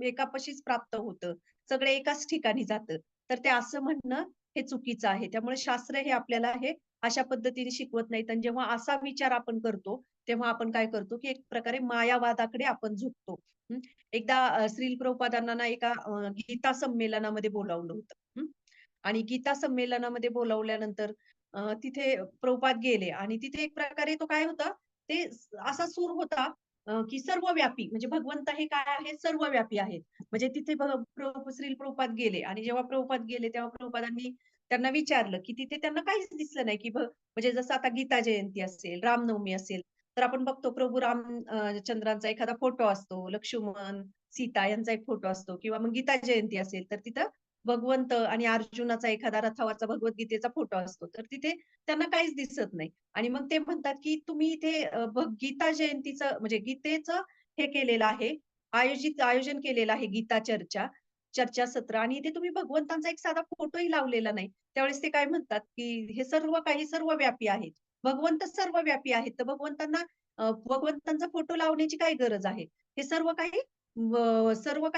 एकापाशीच प्राप्त होतं, सगळं एकाच ठिकाणी जातं, तर ते असं म्हणणं हे चुकीचं आहे. त्यामुळे शास्त्र हे आपल्याला हे अशा पद्धतीने शिकवत नाहीत आणि जेव्हा असा विचार आपण करतो, तेव्हा आपण काय करतो, की एक प्रकारे मायावादाकडे आपण झुकतो. हं. एकदा श्रील प्रभुपादांना ना एका गीता संमेलनामध्ये बोलावलं होतं. आणि गीता संमेलनामध्ये बोलावल्यानंतर तिथे प्रभुपाद गेले आणि तिथे एक प्रकारे तो काय होता, ते असा सूर होता की सर्वव्यापी म्हणजे भगवंत हे काय आहे, सर्वव्यापी आहेत. म्हणजे तिथे श्रील प्रभुपाद गेले आणि जेव्हा प्रभुपाद गेले, तेव्हा प्रभुपादांनी त्यांना विचारलं, की तिथे त्यांना काहीच दिसलं नाही, की म्हणजे जसं आता गीता जयंती असेल, रामनवमी असेल, तर आपण बघतो प्रभू चंद्रांचा एखादा फोटो असतो, लक्ष्मण, सीता यांचा एक फोटो असतो किंवा मग गीता जयंती असेल, तर तिथं भगवंत आणि अर्जुनाचा एखादा रथावरचा भगवद्गीतेचा फोटो असतो. तर तिथे त्यांना काहीच दिसत नाही आणि मग ते म्हणतात, की तुम्ही इथे गीता जयंतीचं म्हणजे गीतेचं हे केलेलं आहे, आयोजन केलेलं आहे गीता चर्चासत्र आणि इथे तुम्ही भगवंतांचा एक साधा फोटोही लावलेला नाही. त्यावेळेस ते काय म्हणतात, की हे सर्व काही सर्वव्यापी आहेत. भगवंत सर्वव्यापी आहेत. तर भगवंतांना भगवंतांचा फोटो लावण्याची काय गरज आहे? हे सर्व काही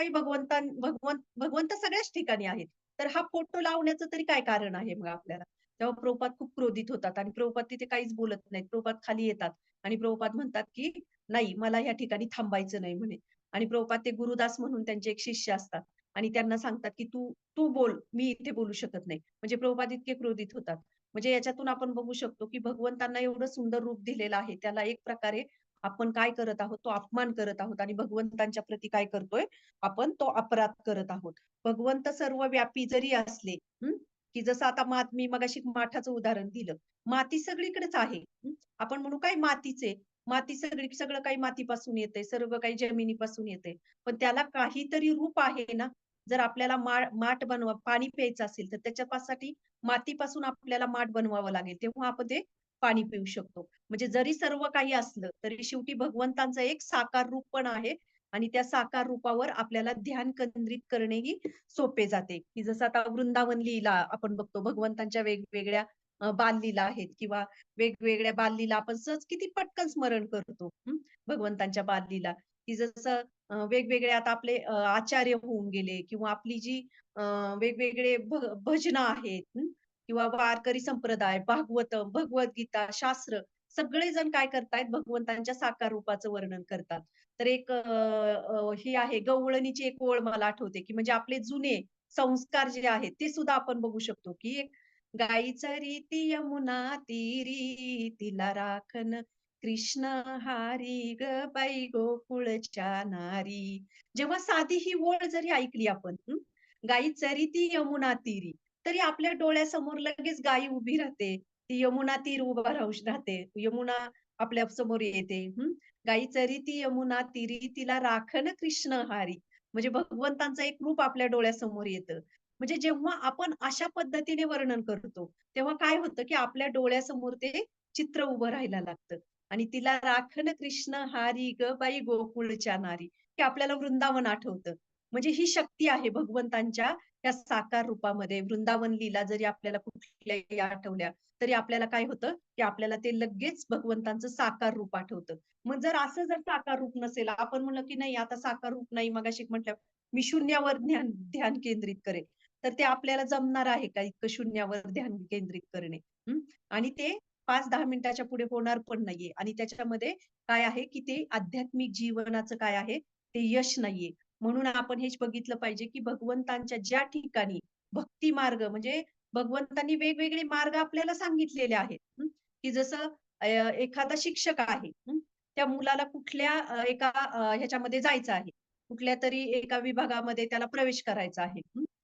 भगवंत सगळ्याच ठिकाणी आहेत. तर हा फोटो लावण्याचं तरी काय कारण आहे मग आपल्याला? तेव्हा प्रभुपाद खूप क्रोधित होतात आणि प्रभुपाद तिथे काहीच बोलत नाहीत. प्रभुपाद खाली येतात आणि प्रभुपाद म्हणतात, की "नाही, मला या ठिकाणी थांबायचं नाही" म्हणे. आणि प्रभुपाद ते गुरुदास म्हणून त्यांचे एक शिष्य असतात आणि त्यांना सांगतात, की "तू तू बोल, मी इथे बोलू शकत नाही." म्हणजे प्रभुपाद इतके क्रोधित होतात. म्हणजे याच्यातून आपण बघू शकतो, की भगवंतांना एवढं सुंदर रूप दिलेलं आहे. त्याला एक प्रकारे आपण काय करत आहोत, तो अपमान करत आहोत आणि भगवंतांच्या प्रती काय करतोय, आपण तो अपराध करत आहोत. भगवंत सर्वव्यापी जरी असले, की जसं आता मी मगाशी माठाचं उदाहरण दिलं. माती सगळीकडेच आहे. आपण म्हणू काय मातीच माती सगळं काही मातीपासून येतंय, सर्व काही जमिनीपासून येतंय. पण त्याला काहीतरी रूप आहे ना. जर आपल्याला माठ पाणी प्यायचं असेल, तर त्याच्यासाठी मातीपासून आपल्याला माठ बनवावं लागेल. तेव्हा आपण ते पाणी पिऊ शकतो. म्हणजे जरी सर्व काही असलं, तरी शेवटी भगवंतांचं एक साकार रूप पण आहे आणि त्या साकार रूपावर आपल्याला ध्यान केंद्रित करणेही सोपे जाते, की जसं आता वृंदावन लीला आपण बघतो भगवंतांच्या वेगवेगळ्या बाललीला आहेत किंवा वेगवेगळ्या बाललीला आपण सहज किती पटकन स्मरण करतो. भगवंतांच्या बाललीला, की जसं वेगवेगळे आता आपले आचार्य होऊन गेले किंवा आपली जी अ, वेगवेगळे भजनं आहेत किंवा वारकरी संप्रदाय, भागवतम, भगवद्गीता, शास्त्र सगळेजण काय करतायत भगवंतांच्या साकार रूपाचं वर्णन करतात. तर एक ही आहे गवळणीची एक ओळ मला आठवते, की म्हणजे आपले जुने संस्कार जे आहेत ते सुद्धा आपण बघू शकतो, की एक गाईचा रीती यमुना तीरी तिला राखन कृष्ण हारी ग बाई गोकुळच्या नारी. जेव्हा साधी ही ओळ जरी ऐकली आपण, गाई चरिती यमुना तीरी, तरी आपल्या डोळ्यासमोर लगेच गाय उभी राहते. ती यमुना तीर उभा राहते. यमुना आपल्या समोर येते. गाई चरिती यमुना तीरी तिला राखन कृष्ण हारी. म्हणजे भगवंतांचं एक रूप आपल्या डोळ्यासमोर येतं. म्हणजे जेव्हा आपण अशा पद्धतीने वर्णन करतो, तेव्हा काय होतं, की आपल्या डोळ्यासमोर ते चित्र उभं राहायला लागतं आणि तिला राखन कृष्ण हारी ग बाई गोकुळच्या नारी, हे आपल्याला वृंदावन आठवतं. म्हणजे ही शक्ती आहे भगवंतांच्या त्या साकार रूपामध्ये. वृंदावन लीला जरी आपल्याला कुठल्याही आठवल्या, तरी आपल्याला काय होतं, की आपल्याला ते लगेच भगवंतांचं साकार रूप आठवतं. मग जर असं जर साकार रूप नसेल, आपण म्हणलं की नाही आता साकार रूप नाही, मगाशी म्हटलं मी शून्यावर ध्यान ध्यान केंद्रित करेल. तर ते आपल्याला जमणार आहे का इतकं शून्यावर ध्यान केंद्रित करणे? आणि ते 5-10 मिनिटाच्या पुढे होणार पण नाहीये आणि त्याच्यामध्ये काय आहे, की ते आध्यात्मिक जीवनाचं काय आहे, ते यश नाहीये. म्हणून आपण हेच बघितलं पाहिजे, की भगवंतांच्या ज्या ठिकाणी भक्ती मार्ग म्हणजे भगवंतांनी वेगवेगळे मार्ग आपल्याला सांगितलेले आहेत. की जसं एखादा शिक्षक आहे. त्या मुलाला कुठल्या एका ह्याच्यामध्ये जायचं आहे. कुठल्या तरी एका विभागामध्ये त्याला प्रवेश करायचा आहे.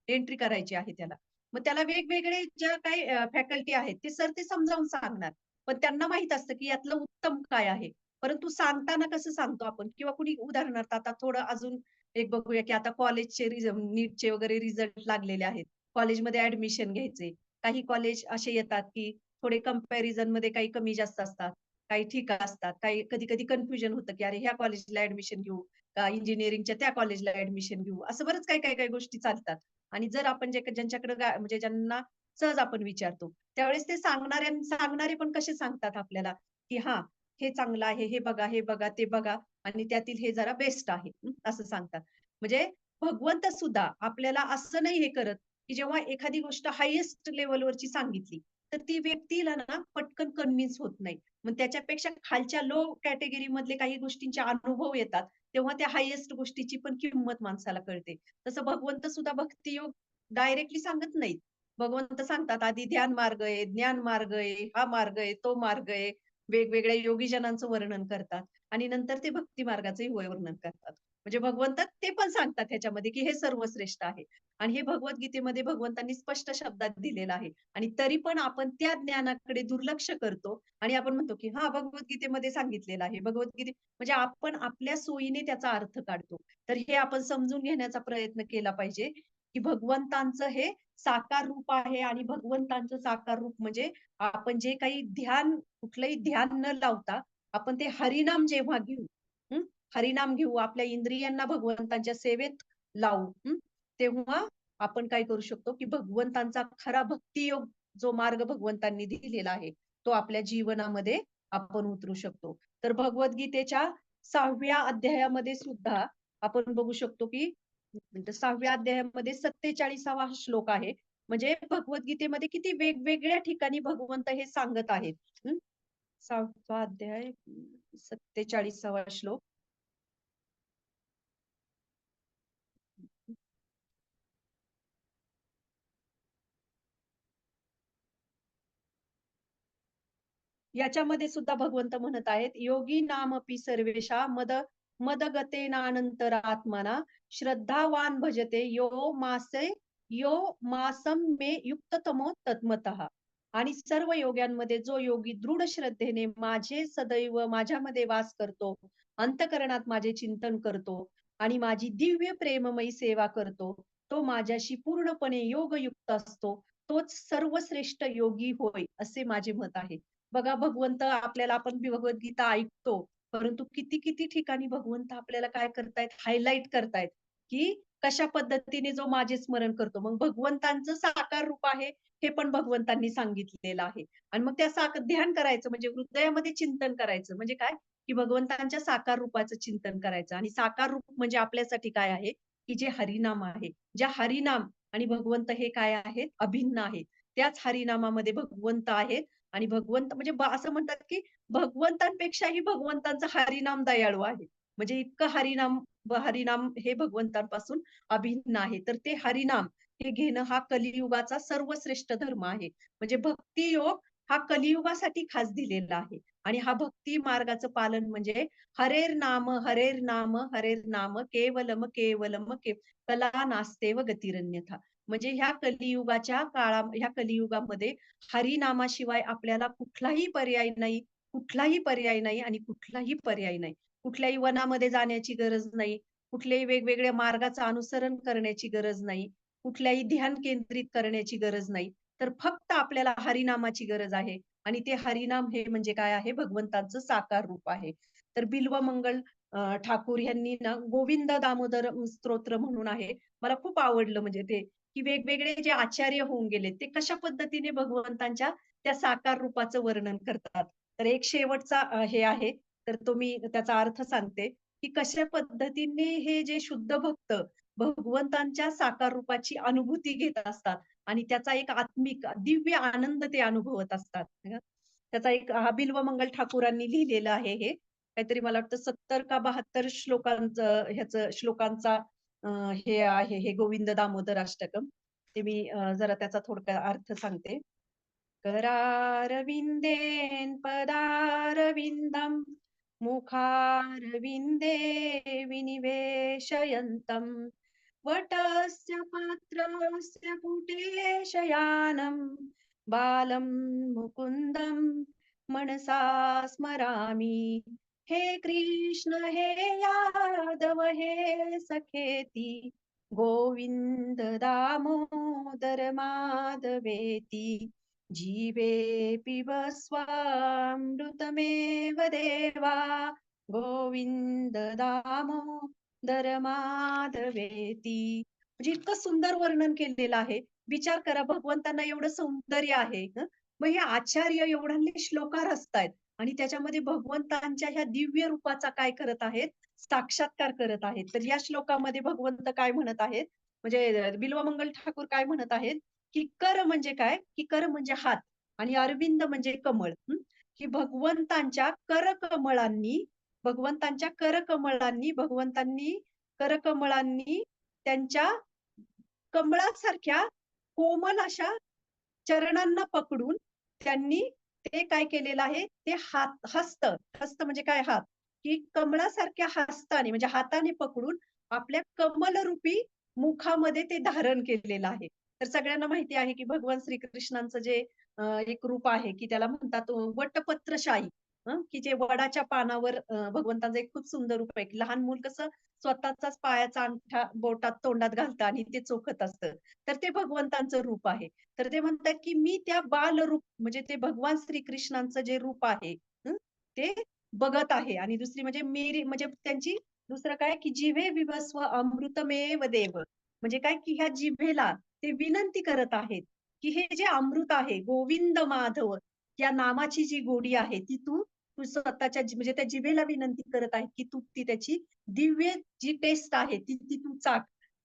एंट्री करायची आहे त्याला. मग त्याला वेगवेगळे ज्या काही फॅकल्टी आहेत, ते सर ते समजावून सांगणार. पण त्यांना माहीत असतं, की यातलं उत्तम काय आहे. परंतु सांगताना कसं सांगतो आपण किंवा कुणी उदाहरणार्थ आता थोडं अजून एक बघूया, की आता कॉलेजचे नीटचे वगैरे रिझल्ट लागलेले आहेत. कॉलेजमध्ये ॲडमिशन घ्यायचे. काही कॉलेज असे येतात, की थोडे कंपॅरिझनमध्ये काही कमी जास्त असतात. काही ठीक असतात. काही कधी-कधी कन्फ्युजन होतं, की अरे ह्या कॉलेजला ॲडमिशन घेऊ का इंजिनिअरिंगच्या त्या कॉलेजला ॲडमिशन घेऊ. असं बरंच काही गोष्टी चालतात. आणि जर आपण ज्यांच्याकडे म्हणजे ज्यांना सहज आपण विचारतो, त्यावेळेस ते सांगणारे पण कसे सांगतात आपल्याला, की हां, हे चांगलं आहे, हे बघा, ते बघा आणि त्यातील हे जरा बेस्ट आहे. असं सांगतात. म्हणजे भगवंत सुद्धा आपल्याला असं नाही हे करत, की जेव्हा एखादी गोष्ट हायेस्ट लेव्हलवरची सांगितली, तर ती व्यक्तीला ना पटकन कन्विन्स होत नाही. मग त्याच्यापेक्षा खालच्या लो कॅटेगरी मधले काही गोष्टींचे अनुभव येतात, तेव्हा त्या हायेस्ट गोष्टीची पण किंमत माणसाला कळते. तसं भगवंत सुद्धा भक्तियोग डायरेक्टली सांगत नाहीत. भगवंत सांगतात, आधी ध्यान मार्ग आहे, ज्ञान मार्ग आहे, हा मार्ग आहे, तो मार्ग आहे. वेगवेगळ्या योगीजनांचं वर्णन करतात आणि नंतर ते भक्ती मार्गाचंही वर्णन करतात. म्हणजे भगवंत ते पण सांगतात ह्याच्यामध्ये, की हे सर्वश्रेष्ठ आहे. आणि हे भगवद्गीतेमध्ये भगवंतांनी स्पष्ट शब्दात दिलेलं आहे. आणि तरी पण आपण त्या ज्ञानाकडे दुर्लक्ष करतो आणि आपण म्हणतो, की हां, भगवद्गीतेमध्ये सांगितलेलं आहे. म्हणजे आपण आपल्या सोयीने त्याचा अर्थ काढतो. तर हे आपण समजून घेण्याचा प्रयत्न केला पाहिजे, की भगवंतांचं हे साकार रूप आहे आणि भगवंतांचं साकार रूप म्हणजे आपण जे काही कुठलंही ध्यान न लावता आपण ते हरिनाम जेव्हा घेऊ, हं, हरिनाम घेऊ, आपल्या इंद्रियांना भगवंतांच्या सेवेत लावू, तेव्हा आपण काय करू शकतो, की भगवंतांचा खरा भक्तियोग जो मार्ग भगवंतांनी दिलेला आहे, तो आपल्या जीवनामध्ये आपण उतरू शकतो. तर भगवद्गीतेच्या 6व्या अध्यायामध्ये सुद्धा आपण बघू शकतो, की 6व्या अध्यायामध्ये 47वा श्लोक आहे. म्हणजे भगवद्गीतेमध्ये किती वेगवेगळ्या ठिकाणी भगवंत हे सांगत आहेत. 6वा अध्याय 47वा श्लोक. याच्यामध्ये सुद्धा भगवंत म्हणत आहेत, योगी नामपि सर्वेषा मदगतेनानंतरात्मना श्रद्धावान भजते यो मासम मे युक्ततमो तत्मतः. आणि सर्व योग्यांमध्ये जो योगी दृढ श्रद्धेने माझे सदैव माझ्यामध्ये वास करतो, अंतकरणात माझे चिंतन करतो आणि माझी दिव्य प्रेममयी सेवा करतो, तो माझ्याशी पूर्णपणे योगयुक्त असतो. तोच सर्वश्रेष्ठ योगी होय, असे माझे मत आहे. बघा भगवंत आपल्याला आपण भगवद्गीता ऐकतो, परंतु किती ठिकाणी भगवंत आपल्याला काय करतायत, हायलाइट करतायत, की कशा पद्धतीने जो माझे स्मरण करतो. मग भगवंतांचं साकार रूप आहे, हे पण भगवंतांनी सांगितलेलं आहे. आणि मग त्या ध्यान करायचं म्हणजे हृदयामध्ये चिंतन करायचं. म्हणजे काय, की भगवंतांच्या साकार रूपाचं चिंतन करायचं. आणि साकार रूप म्हणजे आपल्यासाठी काय आहे, की जे हरिनाम आहे. ज्या हरिनाम आणि भगवंत हे काय आहेत, अभिन्न आहेत. त्याच हरिनामामध्ये भगवंत आहेत आणि भगवंत म्हणजे असं म्हणतात, की भगवंतांपेक्षाही भगवंतांचं हरिनाम दयाळू आहे. म्हणजे इतकं हरिनाम हे भगवंतांपासून अभिन्न आहे. तर ते हरिनाम हे घेणं हा कलियुगाचा सर्वश्रेष्ठ धर्म आहे. म्हणजे भक्ती योग हा कलियुगासाठी खास दिलेला आहे. आणि हा भक्ती मार्गाचं पालन म्हणजे हरेर नाम, हरेर नाम केवलम कला नास्तेव गतिरन्यथा. म्हणजे ह्या कलियुगामध्ये हरिनामाशिवाय आपल्याला कुठलाही पर्याय नाही आणि कुठलाही पर्याय नाही. कुठल्याही वनामध्ये जाण्याची गरज नाही. कुठल्याही वेगवेगळ्या मार्गाचं अनुसरण करण्याची गरज नाही. कुठल्याही ध्यान केंद्रित करण्याची गरज नाही. तर फक्त आपल्याला हरिनामाची गरज आहे आणि ते हरिनाम हे म्हणजे काय आहे? भगवंताचं साकार रूप आहे. तर बिल्वमंगल ठाकूर यांनी ना गोविंद दामोदर स्तोत्र म्हणून आहे. मला खूप आवडलं म्हणजे ते, की वेगवेगळे जे आचार्य होऊन गेले, ते कशा पद्धतीने भगवंतांच्या त्या साकार रूपाचं वर्णन करतात. तर एक शेवटचा हे आहे, तर तो मी त्याचा अर्थ सांगते, की कशा पद्धतीने हे जे शुद्ध भक्त भगवंतांच्या साकार रूपाची अनुभूती घेत असतात आणि त्याचा एक आत्मिक दिव्य आनंद ते अनुभवत असतात. त्याचा एक बिल्वमंगल ठाकूरांनी लिहिलेलं आहे हे. काहीतरी मला वाटतं 70 का 72 श्लोकांचा हे आहे हे गोविंद दामोदर अष्टकम. ते मी जरा त्याचा थोडक्यात अर्थ सांगते. करारविंदेन पदारविंदम मुखारविन्दे विनिवेशयन्तम् वटस्य पत्रस्य पुटे शयानं बालं मुकुन्दं मनसा स्मरामि हे कृष्ण हे यादव हे सखेति गोविन्द दामोदर माधवेति जीवे पिब स्वामृतमेव देवा गोविन्द दामोदर माधवेती. म्हणजे इतकं सुंदर वर्णन केलेलं आहे. विचार करा भगवंतांना एवढं सौंदर्य आहे. मग हे आचार्य एवढे श्लोकार असतायत आणि त्याच्यामध्ये भगवंतांच्या ह्या दिव्य रूपाचा काय करत आहेत? साक्षात्कार करत आहेत. तर या श्लोकामध्ये भगवंत काय म्हणत आहेत? म्हणजे बिल्वमंगल ठाकूर काय म्हणत आहेत? की कर म्हणजे काय? की कर म्हणजे हात आणि अरविंद म्हणजे कमळ. की भगवंतांच्या करकमळांनी त्यांच्या कमळासारख्या कोमल अशा चरणांना पकडून त्यांनी ते काय केलेलं आहे? ते हस्त म्हणजे काय हात, की कमळासारख्या हस्ताने म्हणजे हाताने पकडून आपल्या कमलरूपी मुखामध्ये ते धारण केलेलं आहे. तर सगळ्यांना माहिती आहे, की भगवान श्रीकृष्णांचं जे एक रूप आहे, की त्याला म्हणतात वटपत्रशाही. की जे वडाच्या पानावर भगवंताचं एक खूप सुंदर रूप आहे. लहान मूल कसं स्वतःचाच पायाचा अंगठा बोटात तोंडात घालतं आणि ते चोखत असतं. तर ते भगवंतांचं रूप आहे. तर ते म्हणतात, की मी त्या बालरूप म्हणजे ते भगवान श्रीकृष्णांचं जे रूप आहे, ते बघत आहे आणि दुसरी म्हणजे मेरी म्हणजे त्यांची दुसरं काय, की जिव्हे विवस्व अमृतमेव देव. म्हणजे काय, की ह्या जिव्हेला ते विनंती करत आहेत, की हे जे अमृत आहे, गोविंद माधव या नामाची जी गोडी आहे, ती तू स्वतःच्या म्हणजे त्या जिभेला विनंती करत आहे, की तू ती त्याची दिव्य जी टेस्ट आहे, ती तू चाख.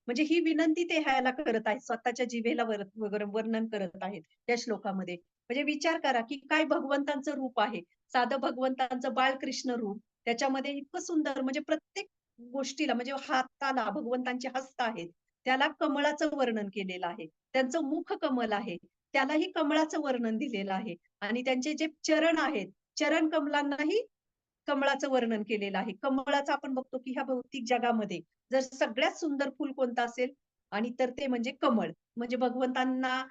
म्हणजे ही विनंती ते ह्याला करत आहेत. स्वतःच्या जिभेला वगैरे वर्णन करत आहेत त्या श्लोकामध्ये. म्हणजे विचार करा, की काय भगवंतांचं रूप आहे. साधं भगवंतांचं बाळकृष्ण रूप. त्याच्यामध्ये इतकं सुंदर म्हणजे प्रत्येक गोष्टीला म्हणजे हाताला भगवंतांचे हस्त आहेत. त्याला कमळाचं वर्णन केलेलं आहे. त्यांचं मुख कमल आहे. त्यालाही कमळाचं वर्णन दिलेलं आहे. आणि त्यांचे जे चरण आहेत, चरण कमलांनाही कमळाचं वर्णन केलेलं आहे. कमळाचं आपण बघतो, की ह्या भौतिक जगामध्ये जर सगळ्यात सुंदर फुल कोणतं असेल आणि तर ते म्हणजे कमळ. म्हणजे भगवंतांना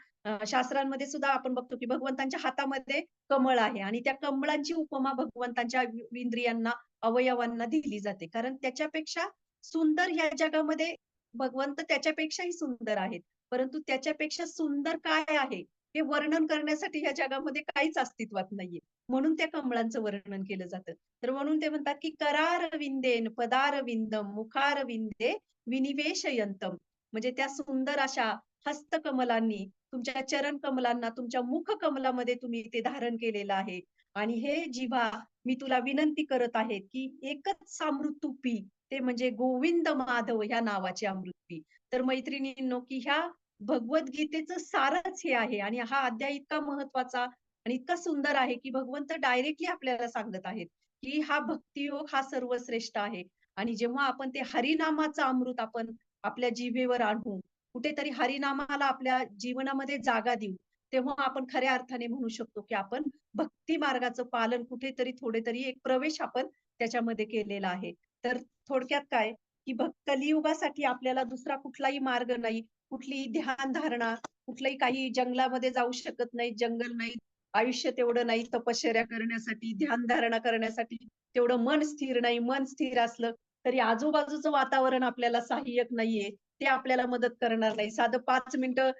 शास्त्रांमध्ये सुद्धा आपण बघतो, की भगवंतांच्या हातामध्ये कमळ आहे आणि त्या कमळाची उपमा भगवंतांच्या इंद्रियांना, अवयवांना दिली जाते. कारण त्याच्यापेक्षा सुंदर ह्या जगामध्ये भगवंत त्याच्यापेक्षाही सुंदर आहेत. परंतु त्याच्यापेक्षा सुंदर काय आहे, हे वर्णन करण्यासाठी ह्या जगामध्ये काहीच अस्तित्वात नाहीये. म्हणून त्या कमळांचं वर्णन केलं जातं. तर म्हणून ते म्हणतात, की करारविंदेन पदारविंदम मुखारविंदे विनिवेशयंतम. म्हणजे त्या सुंदर अशा हस्तकमलांनी तुमच्या चरण कमलांना तुमच्या मुख कमलामध्ये तुम्ही ते धारण केलेलं आहे. आणि हे जिव्हा मी तुला विनंती करत आहे, की एकच सामृत तू पी. ते म्हणजे गोविंद माधव ह्या नावाचे अमृत पी. तर मैत्रिणींनो, की ह्या भगवद्गीतेचं सारच हे आहे आणि हा अध्याय इतका महत्वाचा आणि इतका सुंदर आहे, की भगवंत डायरेक्टली आपल्याला सांगत आहेत, की हा भक्तियोग हा सर्वश्रेष्ठ आहे. आणि जेव्हा आपण ते हरिनामाचं अमृत आपण आपल्या जिभेवर आणू, कुठेतरी हरिनामाला आपल्या जीवनामध्ये जागा देऊ, तेव्हा आपण खऱ्या अर्थाने म्हणू शकतो, की आपण भक्ती मार्गाचं पालन कुठेतरी थोडेतरी एक प्रवेश आपण त्याच्यामध्ये केलेला आहे. तर थोडक्यात काय, की कलियुगासाठी आपल्याला दुसरा कुठलाही मार्ग नाही, कुठलीही ध्यानधारणा, कुठलंही काही जंगलामध्ये जाऊ शकत नाही, जंगल नाही, आयुष्य तेवढं नाही तपश्चर्या करण्यासाठी, ध्यानधारणा करण्यासाठी तेवढं मन स्थिर नाही. मन स्थिर असलं तरी आजूबाजूचं वातावरण आपल्याला सहाय्यक नाहीये. ते आपल्याला मदत करणार नाही. साधं 5 मिनिटं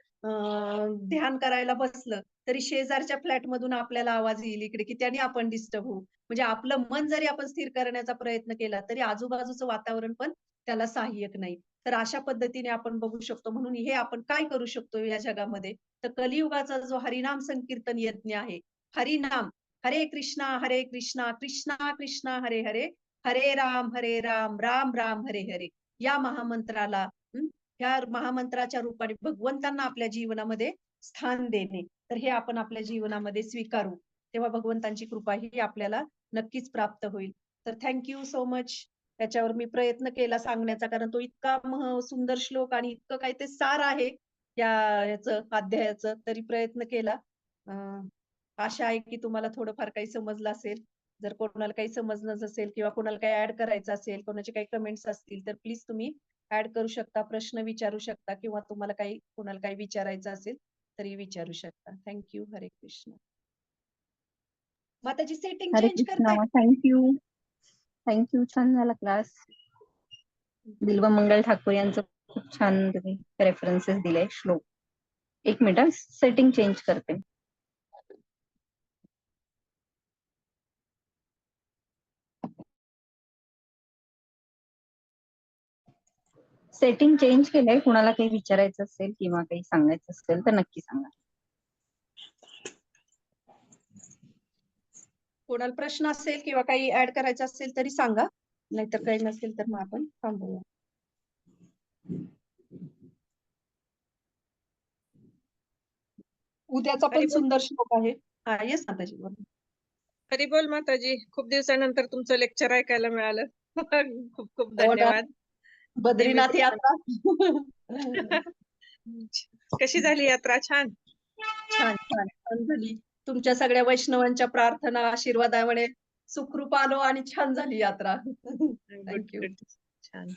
ध्यान करायला बसलं, तरी शेजारच्या फ्लॅटमधून आपल्याला आवाज येईल इकडे, की त्याने आपण डिस्टर्ब होऊ. म्हणजे आपलं मन जरी आपण स्थिर करण्याचा प्रयत्न केला, तरी आजूबाजूचं वातावरण पण त्याला सहाय्यक नाही. तर अशा पद्धतीने आपण बघू शकतो. म्हणून हे आपण काय करू शकतो या जगामध्ये? तर कलियुगाचा जो हरिनाम संकीर्तन यज्ञ आहे. हरिनाम, हरे कृष्णा, कृष्णा कृष्णा हरे हरे, हरे राम, राम राम हरे हरे. या महामंत्राला ह्या महामंत्राच्या रूपाने भगवंतांना आपल्या जीवनामध्ये स्थान देणे. तर हे आपण आपल्या जीवनामध्ये स्वीकारू. तेव्हा भगवंतांची कृपा ही आपल्याला नक्कीच प्राप्त होईल. तर थँक यू सो मच. त्याच्यावर मी प्रयत्न केला सांगण्याचा, कारण तो इतका सुंदर श्लोक आणि इतकं काही ते सार आहे या याचं अध्यायाचं, तरी प्रयत्न केला. आशा आहे की तुम्हाला थोडंफार काही समजलं असेल. जर कोणाला काही समजणं नसेल किंवा कोणाला काही ऍड करायचं असेल, कोणाचे काही कमेंट्स असतील तर प्लीज तुम्ही ऍड करू शकता, प्रश्न विचारू शकता किंवा तुम्हाला काही कोणाला काही विचारायचं असेल तरी विचारू शकता. थँक्यू. हरे कृष्ण. माताजी सेटिंग हरे चेंज कृष्णा. करताय? थँक्यू. थँक्यू. छान झाला क्लास. बिल्वमंगल ठाकूर यांचं खूप छान तुम्ही रेफरन्सेस दिले श्लोक. एक मिनिट, सेटिंग चेंज करते. सेटिंग चेंज केलंय. कुणाला काही विचारायचं असेल किंवा काही सांगायचं असेल तर नक्की सांगा. कोणाला प्रश्न असेल किंवा काही ऍड करायचं असेल तरी सांगा, नाहीतर काही नसेल तर मग आपण थांबूया. उद्याचा पण सुंदर श्लोक आहे. हा, येस माताजी बोला. हरी बोल माताजी. खूप दिवसानंतर तुमचं लेक्चर ऐकायला मिळालं. खूप खूप हो ना. धन्यवाद. बद्रीनाथ यात्रा. कशी झाली यात्रा? छान छान छान छान झाली. तुमच्या सगळ्या वैष्णवांच्या प्रार्थना आशीर्वादामुळे सुखरूप आलो आणि छान झाली यात्रा. Good thank you. गुड. छान.